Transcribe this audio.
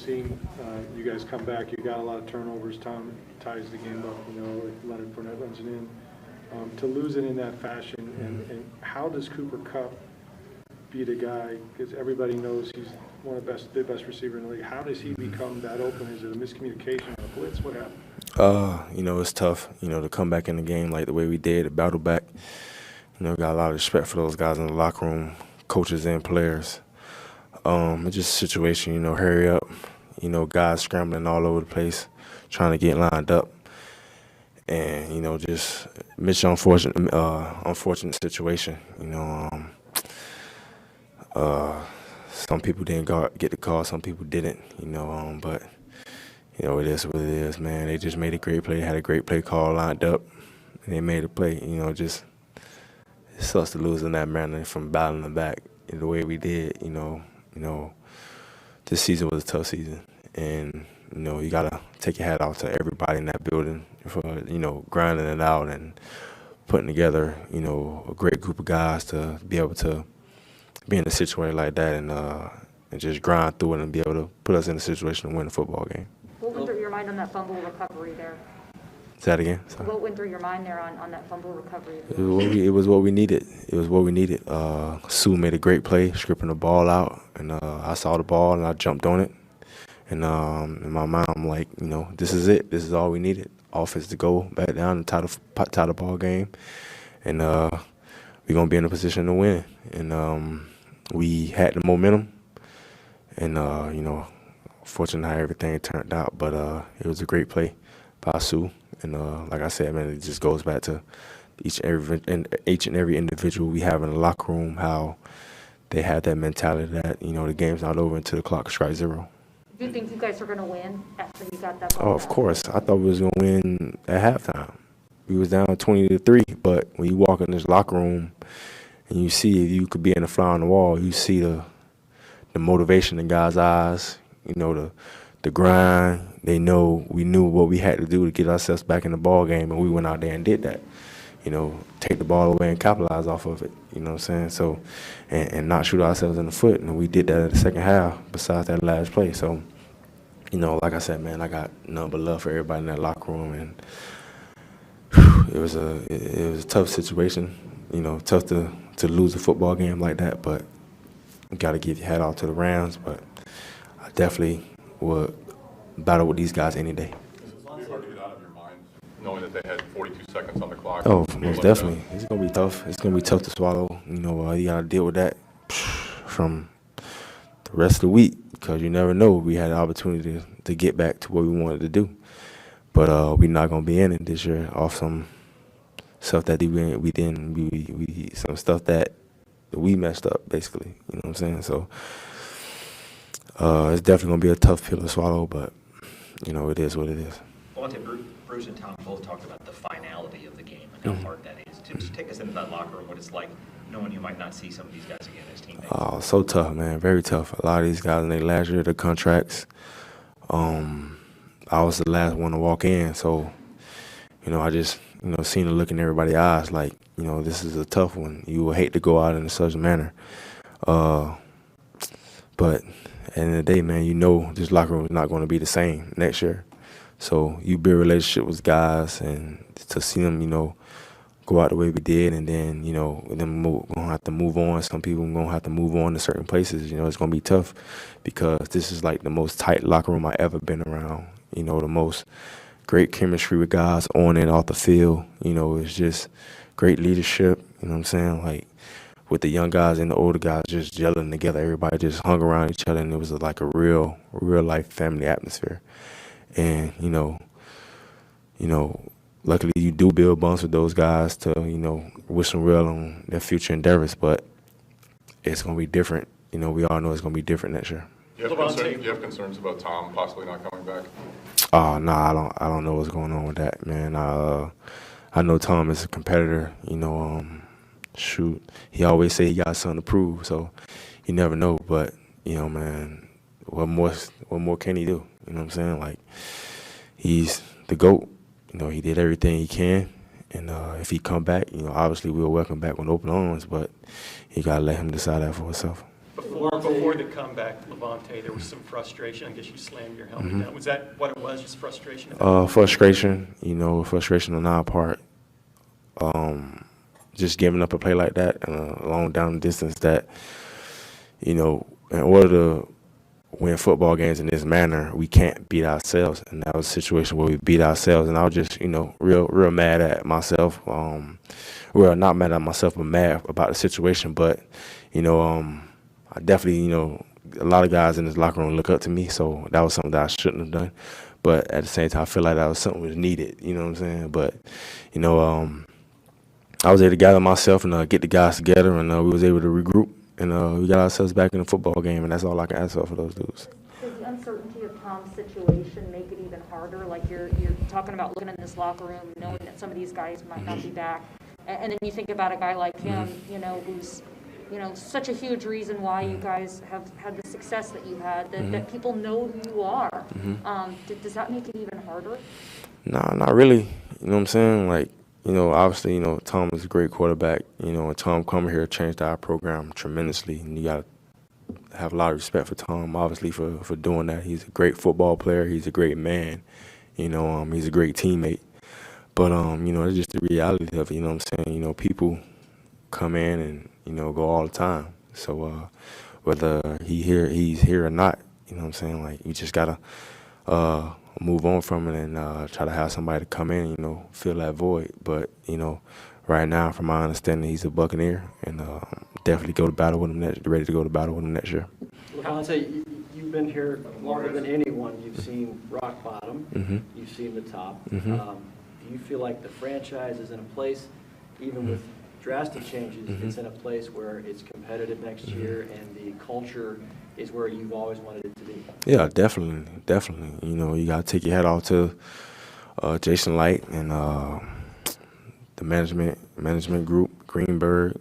seeing you guys come back. You got a lot of turnovers. Tom ties the game up, Leonard Fournette runs it in. To lose it in that fashion, and how does Cooper Kupp beat a guy, because everybody knows he's one of the best receiver in the league. How does he become that open? Is it a miscommunication, a blitz? What happened? It's tough, to come back in the game like the way we did, to battle back. Got a lot of respect for those guys in the locker room, coaches and players. It's just a situation, hurry up. Guys scrambling all over the place, trying to get lined up. And, just unfortunate situation. Some people didn't get the call, some people didn't, but, it is what it is, man. They just made a great play, had a great play call lined up, and they made a play, just it sucks to lose in that manner from battling back the way we did, This season was a tough season, and, you got to take your hat off to everybody in that building for, grinding it out and putting together, a great group of guys to be able to be in a situation like that and just grind through it and be able to put us in a situation to win a football game. What went through your mind on that fumble recovery there? Say that again? Sorry. What went through your mind there on that fumble recovery? It was what we needed. Sue made a great play, stripping the ball out, and I saw the ball and I jumped on it. And in my mind, I'm like, this is it. This is all we needed. Offense to go back down and tie the ball game, and we're gonna be in a position to win. And we had the momentum, and fortunate how everything turned out. But it was a great play by Sue, and like I said, man, it just goes back to each and every individual we have in the locker room, how they have that mentality that the game's not over until the clock strikes zero. Do you think you guys are going to win after you got that ball? Oh, of course. I thought we was going to win at halftime. We was down 20-3, but when you walk in this locker room and you see if you could be in a fly on the wall, you see the motivation in guys' eyes, the grind. We knew what we had to do to get ourselves back in the ball game, and we went out there and did that. Take the ball away and capitalize off of it, you know what I'm saying? So, and not shoot ourselves in the foot, and we did that in the second half besides that last play. So, like I said, man, I got nothing but love for everybody in that locker room, and it was a tough situation, tough to lose a football game like that, but you got to give your hat off to the Rams, but I definitely would battle with these guys any day. Knowing that they had 42 seconds on the clock. Oh, most definitely. It's going to be tough. It's going to be tough to swallow. You got to deal with that from the rest of the week because you never know. We had an opportunity to get back to what we wanted to do. But we're not going to be in it this year off some stuff that some stuff that we messed up, basically. You know what I'm saying? So it's definitely going to be a tough pill to swallow, but, it is what it is. Bruce and Tom both talked about the finality of the game and how hard that is. Just take us into that locker room, what it's like knowing you might not see some of these guys again as teammates. Oh, so tough, man. Very tough. A lot of these guys in their last year of their contracts. I was the last one to walk in, so, I just, seen the look in everybody's eyes like, this is a tough one. You would hate to go out in such a manner. But at the end of the day, man, this locker room is not going to be the same next year. So you build a relationship with guys, and to see them, go out the way we did, and then, then we're going to have to move on. Some people are going to have to move on to certain places. It's going to be tough because this is like the most tight locker room I ever been around. The most great chemistry with guys on and off the field. It's just great leadership, you know what I'm saying? Like with the young guys and the older guys just gelling together. Everybody just hung around each other, and it was like a real life family atmosphere. And, luckily you do build bonds with those guys to, wish them well on their future endeavors, but it's going to be different. We all know it's going to be different next year. Do you have concerns about Tom possibly not coming back? Oh, no, I don't know what's going on with that, man. I know Tom is a competitor, he always say he got something to prove, so you never know, but, man, what more can he do? You know what I'm saying? Like, he's the GOAT. He did everything he can. And if he come back, obviously we'll welcome back with open arms, but you got to let him decide that for himself. Before the comeback, Lavonte, there was some frustration. I guess you slammed your helmet down. Was that what it was, just frustration? Frustration, frustration on our part. Just giving up a play like that and a long down distance that, in order to win football games in this manner, we can't beat ourselves. And that was a situation where we beat ourselves. And I was just, real mad at myself. Well, not mad at myself, but mad about the situation. But, I definitely, a lot of guys in this locker room look up to me. So that was something that I shouldn't have done. But at the same time, I feel like that was something that was needed. You know what I'm saying? But, I was able to gather myself and get the guys together, and we was able to regroup, and we got ourselves back in the football game, and that's all I can ask for those dudes. Does the uncertainty of Tom's situation make it even harder? Like you're talking about looking in this locker room, knowing that some of these guys might not be back, and then you think about a guy like him, who's such a huge reason why you guys have had the success that you had, that people know who you are. Does that make it even harder? No, not really. You know what I'm saying? Like, obviously, Tom is a great quarterback. And Tom coming here changed our program tremendously. And you got to have a lot of respect for Tom, obviously, for doing that. He's a great football player. He's a great man. He's a great teammate. But, it's just the reality of it, what I'm saying? People come in and, go all the time. So whether he's here or not, what I'm saying? Like, you just got to move on from it and try to have somebody to come in, fill that void. But, right now, from my understanding, he's a Buccaneer, and definitely go to battle with him ready to go to battle with him next year. Lavonte, you've been here longer than anyone. You've seen rock bottom. You've seen the top. Do you feel like the franchise is in a place, even with drastic changes, it's in a place where it's competitive next year and the culture is where you've always wanted it to be? Yeah, definitely. You got to take your hat off to Jason Light and the management group, Greenberg,